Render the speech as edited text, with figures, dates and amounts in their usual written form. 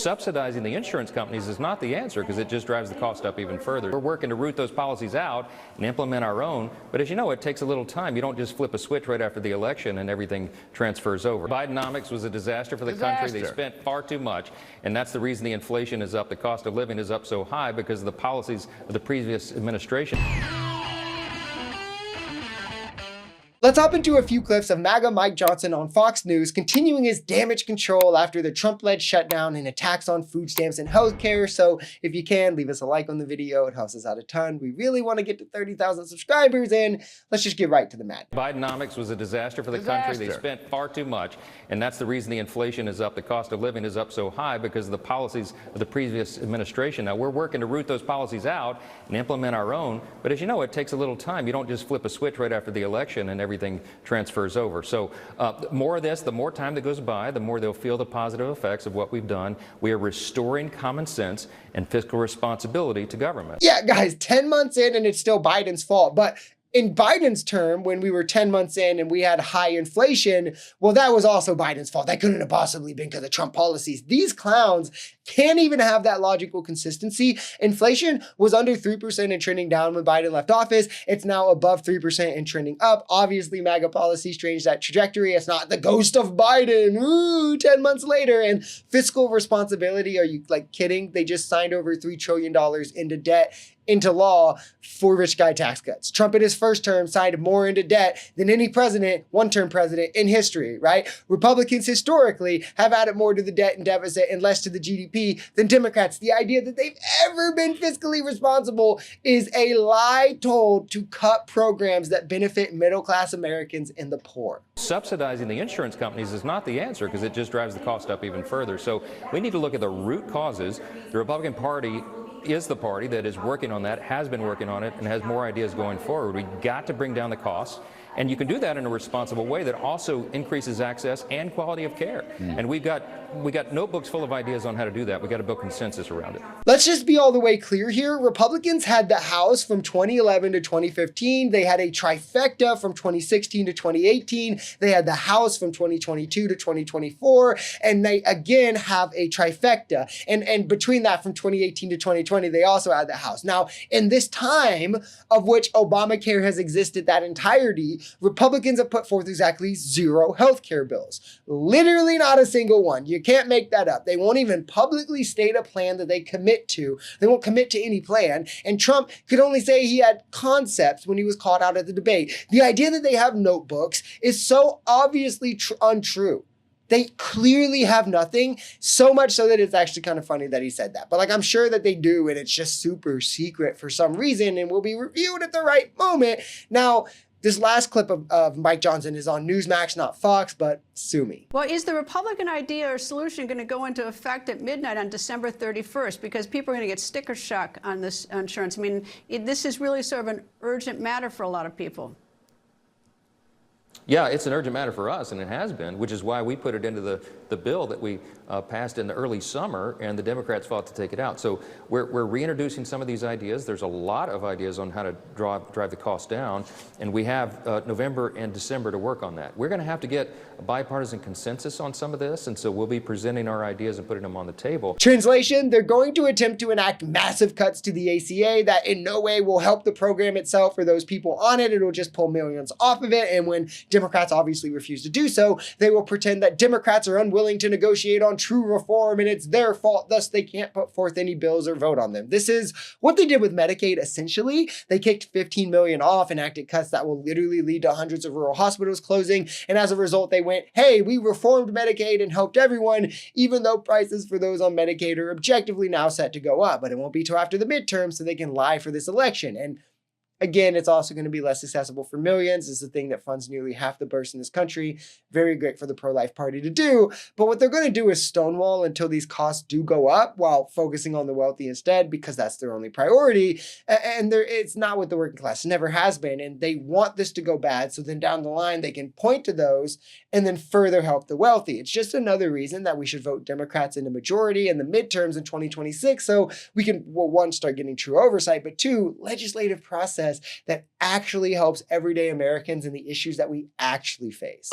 Subsidizing the insurance companies is not the answer because it just drives the cost up even further. We're working to root those policies out and implement our own, but as you know, it takes a little time. You don't just flip a switch right after the election and everything transfers over. Bidenomics was a disaster for the country. They spent far too much, and that's the reason the inflation is up, the cost of living is up so high because of the policies of the previous administration. Let's hop into a few clips of MAGA Mike Johnson on Fox News continuing his damage control after the Trump-led shutdown and attacks on food stamps and healthcare. So if you can, leave us a like on the video. It helps us out a ton. We really want to get to 30,000 subscribers, and let's just get right to the mat. Bidenomics was a disaster for the country. They spent far too much, and that's the reason the inflation is up, the cost of living is up so high because of the policies of the previous administration. Now, we're working to root those policies out and implement our own, but as you know, it takes a little time. You don't just flip a switch right after the election and everything transfers over. So more of this, the more time that goes by, the more they'll feel the positive effects of what we've done. We are restoring common sense and fiscal responsibility to government. Yeah, guys, 10 months in and it's still Biden's fault. But in Biden's term, when we were 10 months in and we had high inflation, well, that was also Biden's fault. That couldn't have possibly been because of Trump policies. These clowns can't even have that logical consistency. Inflation was under 3% and trending down when Biden left office. It's now above 3% and trending up. Obviously, MAGA policies changed that trajectory. It's not the ghost of Biden. Ooh, 10 months later. And fiscal responsibility, are you like kidding? They just signed over $3 trillion into debt into law for rich guy tax cuts. Trump in his first term signed more into debt than any president, one-term president in history, right? Republicans historically have added more to the debt and deficit and less to the GDP than Democrats. The idea that they've ever been fiscally responsible is a lie told to cut programs that benefit middle-class Americans and the poor. Subsidizing the insurance companies is not the answer because it just drives the cost up even further. So we need to look at the root causes. The Republican Party is the party that is working on that, has been working on it, and has more ideas going forward. We got to bring down the costs, and you can do that in a responsible way that also increases access and quality of care. And we got notebooks full of ideas on how to do that. We got to build consensus around it. Let's just be all the way clear here. Republicans had the House from 2011 to 2015. They had a trifecta from 2016 to 2018. They had the House from 2022 to 2024. And they again have a trifecta. And between that from 2018 to 2020, they also had the House. Now, in this time of which Obamacare has existed that entirety, Republicans have put forth exactly 0 healthcare bills. Literally not a single one. You can't make that up. They won't even publicly state a plan that they commit to. They won't commit to any plan. And Trump could only say he had concepts when he was called out at the debate. The idea that they have notebooks is so obviously untrue. They clearly have nothing, so much so that it's actually kind of funny that he said that. But like, I'm sure that they do, and it's just super secret for some reason and will be reviewed at the right moment. Now, this last clip of Mike Johnson is on Newsmax, not Fox, but sue me. Well, is the Republican idea or solution going to go into effect at midnight on December 31st? Because people are going to get sticker shock on this insurance. I mean, this is really sort of an urgent matter for a lot of people. Yeah, it's an urgent matter for us, and it has been, which is why we put it into the bill that we passed in the early summer, and the Democrats fought to take it out. So we're reintroducing some of these ideas. There's a lot of ideas on how to drive the cost down, and we have November and December to work on that. We're going to have to get a bipartisan consensus on some of this, and so we'll be presenting our ideas and putting them on the table. Translation, they're going to attempt to enact massive cuts to the ACA that in no way will help the program itself or those people on it. It'll just pull millions off of it, and when Democrats obviously refuse to do so, they will pretend that Democrats are unwilling to negotiate on true reform and it's their fault, thus they can't put forth any bills or vote on them. This is what they did with Medicaid, essentially. They kicked 15 million off, enacted cuts that will literally lead to hundreds of rural hospitals closing, and as a result they went, hey, we reformed Medicaid and helped everyone, even though prices for those on Medicaid are objectively now set to go up, but it won't be till after the midterm so they can lie for this election. And again, it's also going to be less accessible for millions. It's the thing that funds nearly half the births in this country. Very great for the pro-life party to do. But what they're going to do is stonewall until these costs do go up while focusing on the wealthy instead, because that's their only priority. And it's not what the working class never has been. And they want this to go bad. So then down the line, they can point to those and then further help the wealthy. It's just another reason that we should vote Democrats in the majority in the midterms in 2026. So we can, well, one, start getting true oversight, but two, legislative process that actually helps everyday Americans and the issues that we actually face.